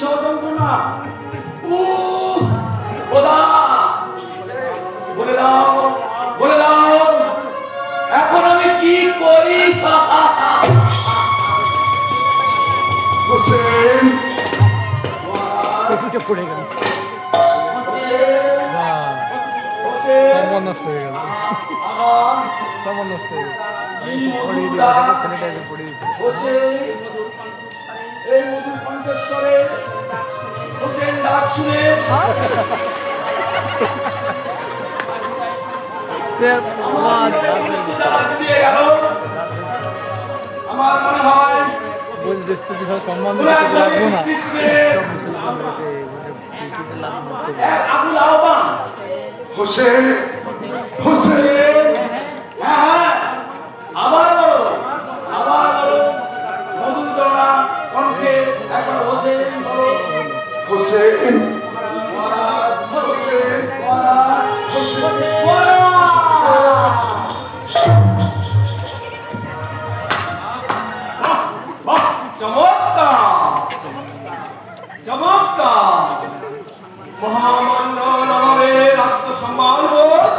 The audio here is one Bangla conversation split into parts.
বিশাল যন্ত্রণা। খোদা, বলে দাও, বলে দাও, এখন আমি কি করি? হোসেন পড়ে গেল, সম্মান নষ্ট হয়ে গেল, সম্মান নষ্ট হয়ে গেল। ছেলেটাকে পড়ে দিচ্ছে। এই মধুর কণ্ঠস্বরে হোসেন ডাক শুনে আমার মনে হয় বলছি দেশ তো বিশাল সম্মান রাখবো না। আবুল আহ্বান হোসেন হোসেন হ্যাঁ, আবার বলো, আবার বলো, মধুর জড়া কণ্ঠে একবার হোসেন বলো। হোসেন মহামান্য নবাবের আত্মসম্মান বোধ,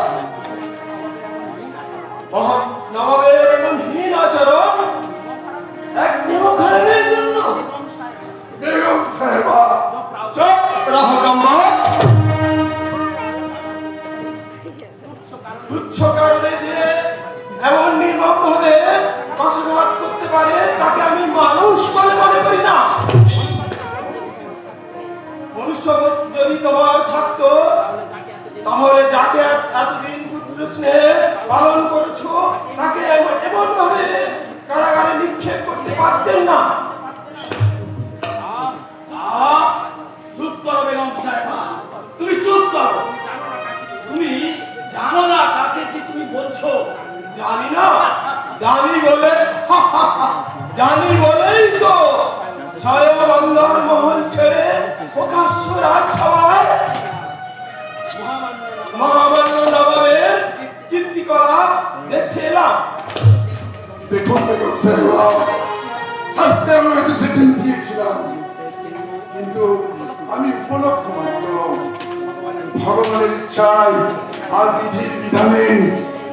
নবাবের এমন হীন আচরণ এক দেবখানের জন্য। বেগম সাহেবা চুপ রাহো গাম্বা। তুচ্ছ কারণে যে এমন নির্মম ভাবে কষাঘাত করতে পারে তাকে আমি মানুষ বলে মনে করি না। মনুষ্য যদি তোমার থাকতো তাহলে যাকে এতদিন পুত্র স্নেহ পালন করেছো তাকে এমন ভাবে কারাগারে নিক্ষেপ করতে পারতেন না। চুপ করো বেগম সাহেবা, তুমি চুপ করো। তুমি জানো না কাকে কি তুমি বলছো? জানি না, জানি বলে জানি বলেই তো স্বয়ং অন্দর মহল ছেড়ে প্রকাশ্য রাজসভায় মহামান্য নবাবের কীর্তিকলাপ দেখে এলাম। দেখুন বেগম সাহেবা, শাস্তি আমি হয়তো সেদিন দিয়েছিলাম, কিন্তু আমি উপলক্ষ মাত্র। ভগবানের ইচ্ছায় আর বিধির বিধানে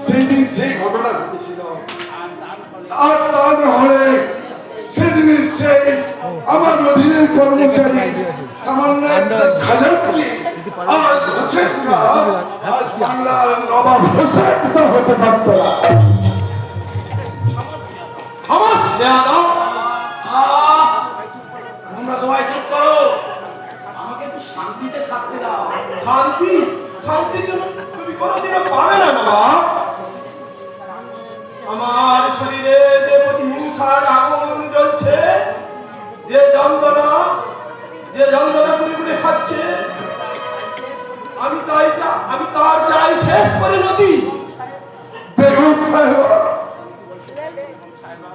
সেদিন সেই ঘটনা ঘটেছিল। আর তা না হলে সেদিনের সেই আমার অধীনের কর্মচারী সামান্য খাজাঞ্চি আজ হোসেন আজ বাংলার নবাব হোসেন হতে পারত না। আমার স্নেহ দাও। তোমরা সবাই চুপ করো, আমাকে একটু শান্তিতে থাকতে দাও। শান্তি? শান্তি তুমি কোনোদিনও পাবে না বাবা। আমার শরীরে যে প্রতিহিংসার আগুন জ্বলছে, যে যন্ত্রণা পুরি পুরি খাচ্ছে, আমি তার চাই শেষ পরিণতি। বেগম সাহেবা,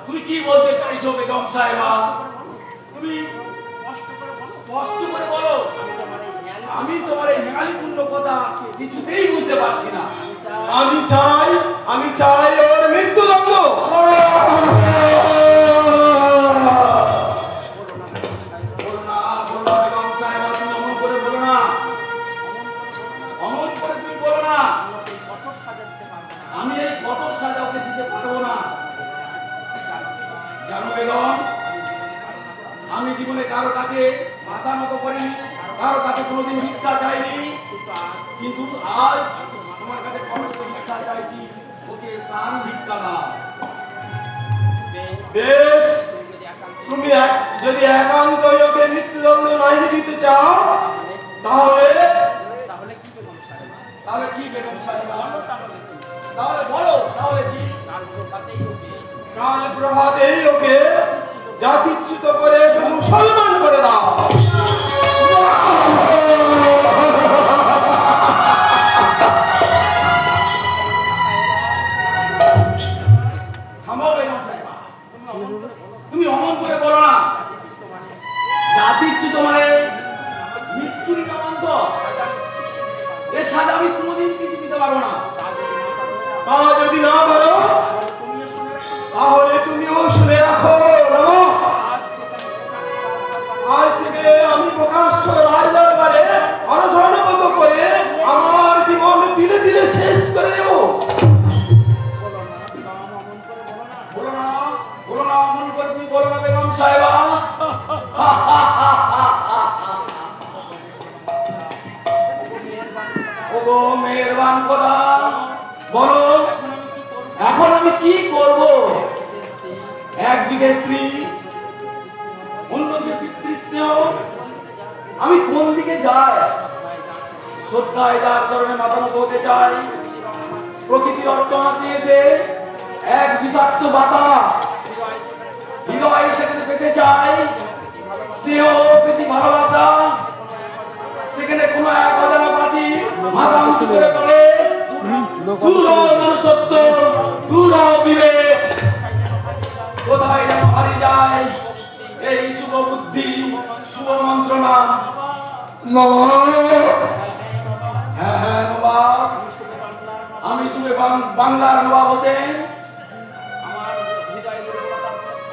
তুমি কি বলতে চাইছো বেগম সাহেবা? তুমি স্পষ্ট করে বলো। আমি তোমার এই হেঁয়ালিপূর্ণ কথা কিছুতেই বুঝতে পারছি না। আমি চাই ওর মৃত্যুদণ্ড। বেগম সাহেবা, তুমি অমন করে বলো না, অমন করে তুমি বলো না। আমি এই কঠোর সাজা ওকে দিতে পারবো না। জানো বেগম, আমি জীবনে কারো কাছে মাথা নত করিনি, কারো কাছে কোনোদিন ভিক্ষা চাইনি, কিন্তু আজ তোমার কাছে ভিক্ষা চাইছি। ওকে প্রাণ ভিক্ষা দাও। বেশ, তুমি যদি একান্ত ওকে মৃত্যুদণ্ড নাই দিতে চাও তাহলে কি বেগম সাহেবা? তাহলে বলো, তাহলে কি? কাল প্রভাতেই ওকে জাতিচ্যুত করে মুসলমান করে দাও। তুমি অমন করে বলো না। জাতিচ্যুত মানে মৃত্যুর নামান্ত। এর সাথে আমি কোনোদিন কিছু দিতে পারবো না। তা যদি না পারো তাহলে তুমিও শুনে রাখো। আজ থেকে আমি প্রকাশ করে তুমি বলো না বেগম সাহেবা? ওগো মেহেরবান খোদা, বলো এখন আমি কি করব? একদিকে স্ত্রী, অন্যদিকে পিতৃস্নেহ, আমি কোন দিকে যাই? শ্রদ্ধায় যার চরণে মাথা নত হতে চাই। প্রকৃতির অর্থ আসিয়েছে এক বিষাক্ত বাতাস, হৃদয় সেখানে পেতে চাই স্নেহ, প্রীতি, ভালোবাসা। সেখানে কোনো এক অজানা প্রাচীর মাথা উঁচু করে পড়ে। দূর মনুষ্যত্ব, দূর বিবেক, কোথায় যেন হারিয়ে যায় এই শুভ বুদ্ধি, শুভ মন্ত্রণা। হ্যাঁ হ্যাঁ নবাব, আমি শুভে বাংলার নবাব হোসেন।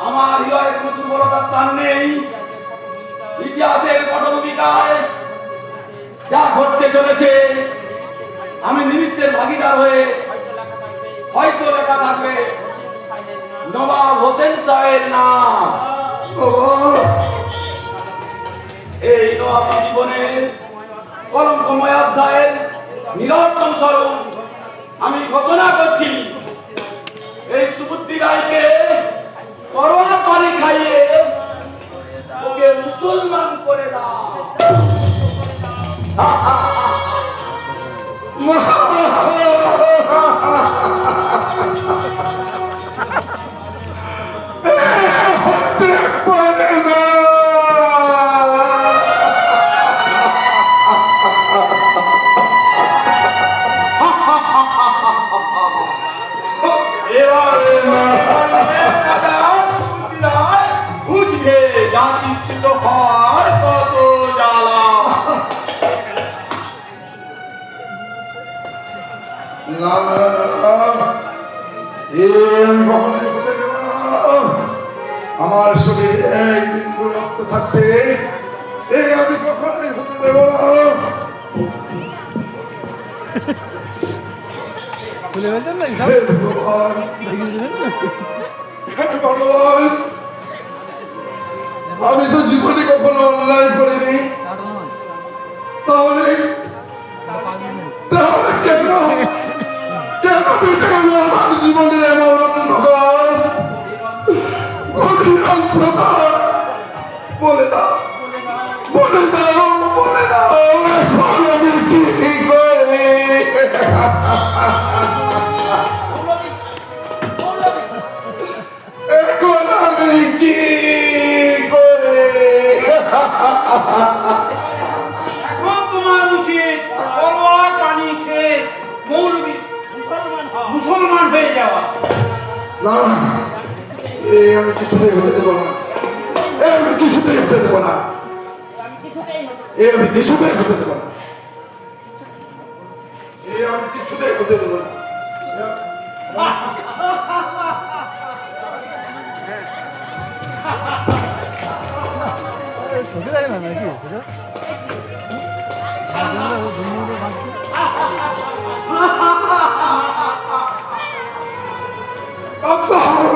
আমার হৃদয়ে কোনো দুর্বলতা স্থান নেই। ইতিহাসের পটভূমিকায় যা ঘটতে চলেছে আমি নিমিত্তের ভাগিদার হয়ে হয়তো লেখা থাকবে নবাব হোসেন সাহেবের নাম। এই নবাবী জীবনের কলঙ্কময় অধ্যায়ের নিরসন স্বরূপ আমি ঘোষণা করছি, এই সুবুদ্ধি রায়কে করোয়া পানি খাইয়ে ওকে মুসলমান করে দাও। বুঝবে জাতি ছিল হর কত জ্বালা। না না না, এ আমি কখনোই হতে দেব না। আমার শরীরে এক বিন্দু রক্ত থাকতে এ আমি কখনোই হতে দেব না। খুলে ফেলতেন না হে ভগবান, হে ভগবান, আমি তো জীবনে কখনো অন্যায় করিনি, তাহলে তাহলে কেন কেন পেতে গেল আমার জীবনে এমন অন্ধকার গভীর অন্ধকার? বলে দাও, বলে দাও, বলে দাও, এখন আমি কি করি? এখন আমি কি করে? এখন তোমার উচিত করোয়া পানি খেয়ে মৌলবী মুসলমান হয়ে যাওয়া। না, এ আমি কিছুতেই হতে দেবো না, এ আমি কিছুতেই হতে দেবো না, এ আমি কিছুতেই হতে দেবো না, এ আমি কিছুতেই হতে দেবো না। ঢুকে থাকে না নাকি কত হবে?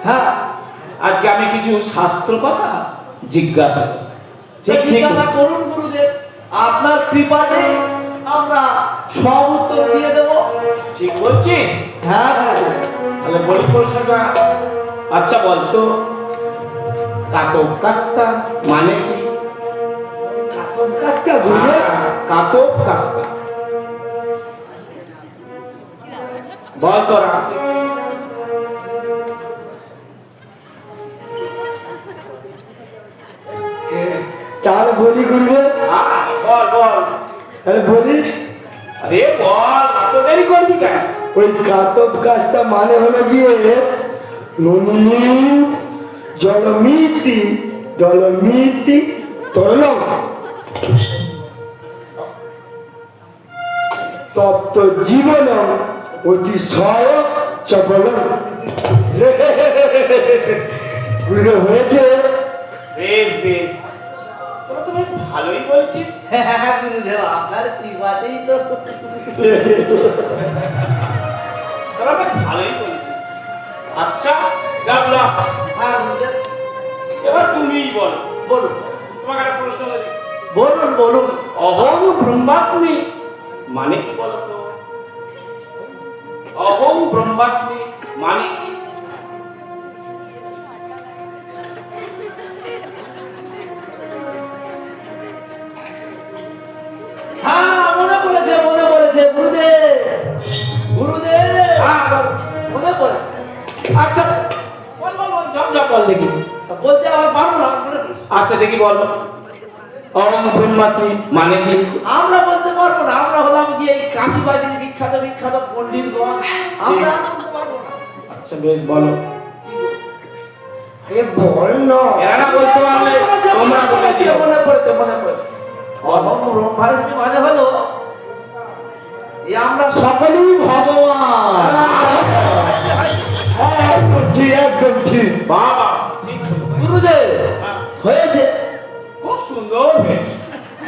হ্যাঁ আজকে আমি কিছু শাস্ত্র কথা জিজ্ঞাসা করব। ঠিক জিজ্ঞাসা করুন গুরুদেব, আপনার কৃপাতে আমরা সব উত্তর দিয়ে দেব। ঠিক বলছিস? হ্যাঁ তাহলে বলি প্রশ্নটা। আচ্ছা বলতো কাতব কাস্তা মানে কি? কাতব কাজটা গুরুদেব, কাতব কাস্তা বল তোরা। তাহলে বলি গুরুদেব, বল বল। তাহলে বলি আরে বল, এত দেরি করবি কেন? ওই কাতব কাজটা মানে হলো গিয়ে ননী জলমিতি জলমিতি তরল তপ্ত জীবন অতিশয় চপল। গুরুদেব হয়েছে? বেশ বেশ, তোরা তো বেশ ভালোই বলছিস। হ্যাঁ গুরুদেব, আপনার কৃপাতেই তো। তোরা বেশ ভালোই বলছিস। আচ্ছা গাবলা, হ্যাঁ গুরুদেব, এবার তুমিই বল। বলুন তোমাকে একটা প্রশ্ন করি। বলুন বলুন। অহং ব্রহ্মাস্মি মানে কি বলো তো? অহং ব্রহ্মাস্মি মানে কি? হ্যাঁ মনে পড়েছে গুরুদেব, গুরুদেব হ্যাঁ, বল। মনে পড়েছে। আচ্ছা আচ্ছা, বল বল বল, ঝমঝম বল দেখি। তা বলতে আমার পারবো না, মনে পড়েছে। আচ্ছা দেখি বল। অহং ব্রহ্মাস্মি মানে কি? আমরা বলতে পারবো না, আমরা হলাম যে এই কাশীবাসীর বিখ্যাত বিখ্যাত পণ্ডিতগণ, আমরা বলতে পারবো না। আচ্ছা বেশ বলো। এ বল না, এরা না বলতে পারলে তোমরা বলে দিও। মনে পড়েছে মনে পড়েছে। অহং ব্রহ্মাস্মি মানে হলো এই আমরা সকলেই ভগবান। একদম ঠিক, একদম ঠিক। বাবা ঠিক হলো। গুরুদেব হয়েছে। খুব সুন্দর হয়েছে।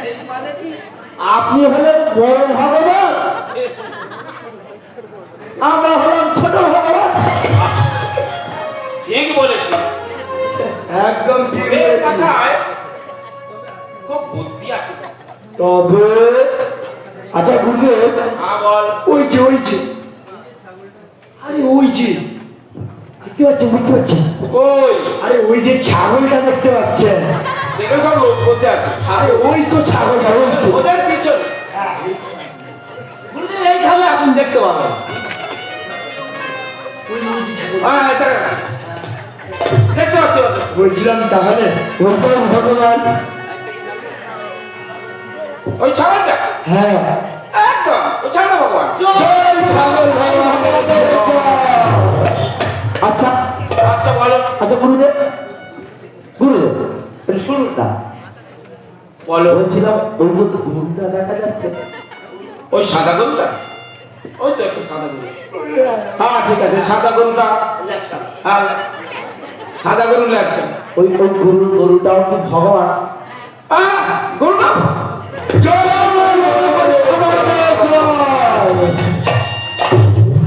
এই মানে কি আপনি হলেন বড় ভগবান, আমরা হলাম ছোট ভগবান। ঠিক বলেছি। একদম ঠিক তোদের বলেছি। কথায় খুব বুদ্ধি আছে। তবে আচ্ছা গুরুদেব, হ্যাঁ বল। ওই যে আরে ওই যে দেখতে পাচ্ছেন, কই? আরে ওই যে ছাগলটা দেখতে পাচ্ছেন, সেখানে সব লোক বসে আছে। আরে ওই তো ছাগলটা, ওই তো। ওদের পিছনে। গুরুদেব এইখানে আসুন, দেখতে পাবেন। ওই যে ছাগল। হ্যাঁ এটা দেখতে পাচ্ছি ওদের। বলছিলাম তাহলে ওইটাও ভগবান। ওই ছাগলটা হ্যাঁ, একদম ওই ছাগলটা ভগবান। জয় ছাগল ভগবান। আচ্ছা আচ্ছা বলো। আচ্ছা গুরুদেব, গুরুদেব একটু শুনুন না। বলো। বলছিলাম ওই যে ঘুমটা দেখা যাচ্ছে, ওই সাদা গরুটা, ওই তো একটু সাদা গরু। হ্যাঁ ঠিক আছে, সাদা গরুটা। হ্যাঁ সাদা গরু লাগছে। ওই গরুটাও কি ভগবান? গরুটা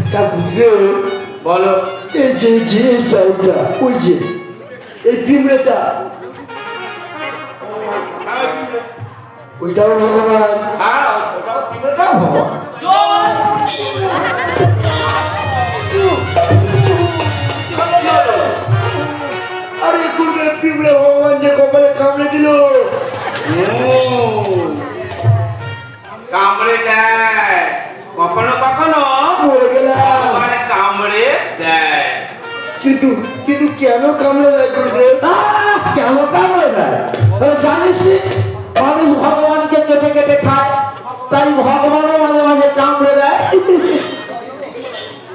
আচ্ছা গুরুদেব, বলো। এই যে এইটা ওই যে এই পিঁমড়েটা, ওইটাও ভগবান। হ্যাঁ ওটাও পিঁপড়েটাও ভগবান। আরে গুরুদেব, পিঁমড়ে ভগবান যে কপালে কামড়ে দিল। কামড়ে দেয় কখনো কখনো, মরে গেলাম। মানে কামড়ে দেয়। কিন্তু কিন্তু কেন কামড়ে দেয় গুরুদেব? কেন কামড়ে দেয় জানিস? মানুষ ভগবানকে কেটে কেটে খায়, তাই ভগবানও মাঝে মাঝে কামড়ে দেয়।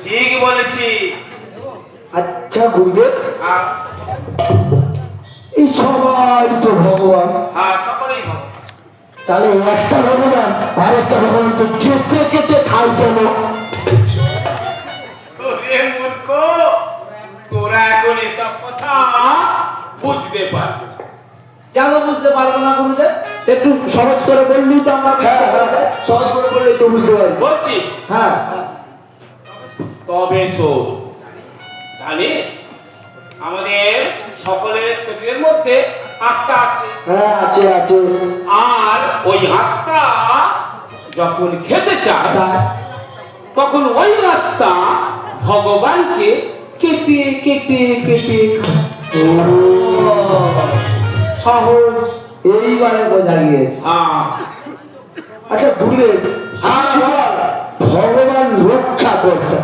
ঠিক বলেছি। আচ্ছা গুরুদেব, হ্যাঁ এই সবাই তো ভগবান, হ্যাঁ সকলেই ভগবান। তাহলে একটা ভগবান আর একটা ভগবান তো কেটে কেটে খায় কেন? ওরে মূর্খ, তোরা এখন এসব কথা বুঝতে পারবি না। কেন বুঝতে পারবো না গুরুদেব? একটু সহজ করে বললেই তো আমরা বুঝতে পারবো। সহজ করে বললেই তো বুঝতে পারবো। বলছি হ্যাঁ তবে শোন, জানিস আমাদের সকলের শরীরের মধ্যে আত্মা আছে, হ্যাঁ আছে আছে। আর ওই আত্মা যখন খেতে চায় আচ্ছা, তখন ওই আত্মা ভগবানকে কেটে কেটে কেটে খায়। ও, সহজ, এইবারে বোঝা গিয়েছে। আচ্ছা গুরুদেব, আর ভগবান রক্ষা করতে,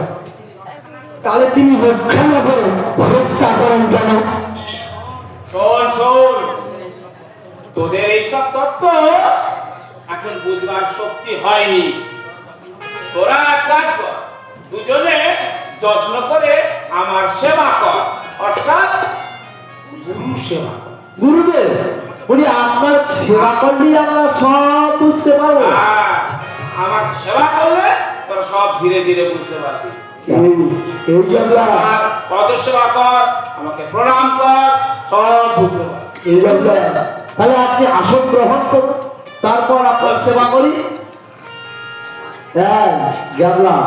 তাহলে তিনি রক্ষা না করেন, হত্যা করেন কেন? শোন শোন, তোদের এইসব তত্ত্ব এখন বুঝবার শক্তি হয়নি। তোরা এক কাজ কর, দুজনে যত্ন করে আমার সেবা কর, অর্থাৎ গুরু সেবা কর। গুরুদেব, উনি আপনার সেবা করলেই আমরা সব বুঝতে পারবো। আমার সেবা করলে তোরা সব ধীরে ধীরে বুঝতে পারবি। এই জন্য আমার পদ সেবা কর, আমাকে প্রণাম কর, সব বুঝতে পারবি। এই জন্য তাহলে আপনি আসন গ্রহণ করুন, তারপর আপনার সেবা করি। হ্যাঁ গেলাম,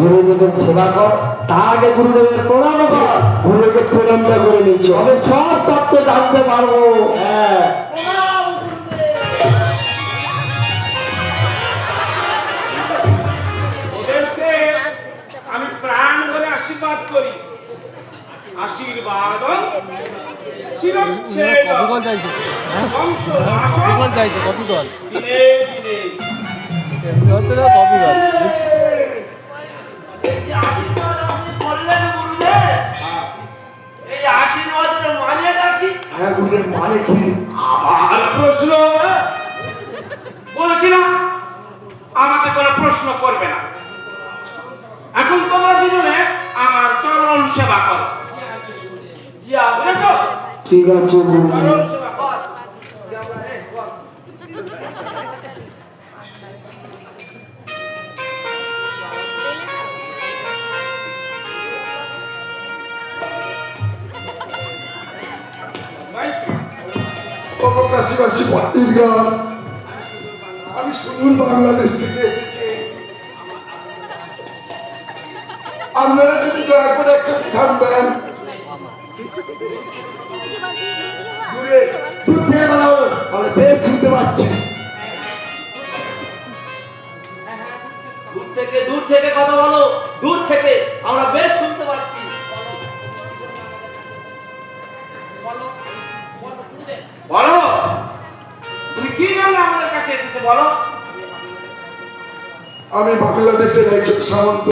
গুরুদেবের সেবা কর, তার আগে গুরুদেবের প্রণাম কর। গুরুদেবের প্রণামটা করে নিচ্ছ, আমি সব তত্ত্ব জানতে পারবো। হ্যাঁ ওদেরকে আমি প্রাণ ভরে আশীর্বাদ করি। আশীর্বাদ কপিকল চাইছে, হ্যাঁ কপিকল চাইছে, কপিকল দিনে দিনে এমনি হচ্ছে না, কপিকল এই যে আশীর্বাদ আপনি বললেন গুরুদেব, এই আশীর্বাদের মানেটা কি? হ্যাঁ গুরুদেব, মানে কি? আর প্রশ্ন বলেছি না, আমাকে কোনো প্রশ্ন করবে না। এখন তোমরা দুজনে আমার চরণ সেবা করো। জি আপনি বুঝেছো? ঠিক আছে গুরুদেব। চরণ সেবা কর। কাশিবাসী পণ্ডিতগণ, আমি সুদূর বাংলাদেশ থেকে এসেছি। আপনারা যদি দয়া করে একটু থাকবেন, দূরে দূর থেকে কথা বলুন, আমরা বেশ শুনতে পাচ্ছি। দূর থেকে কথা বলো, দূর থেকে আমরা বেশ শুনতে পাচ্ছি। বলো, তুমি কি জন্য আমাদের কাছে এসেছো বলো। আমি বাংলাদেশের একজন সামন্ত।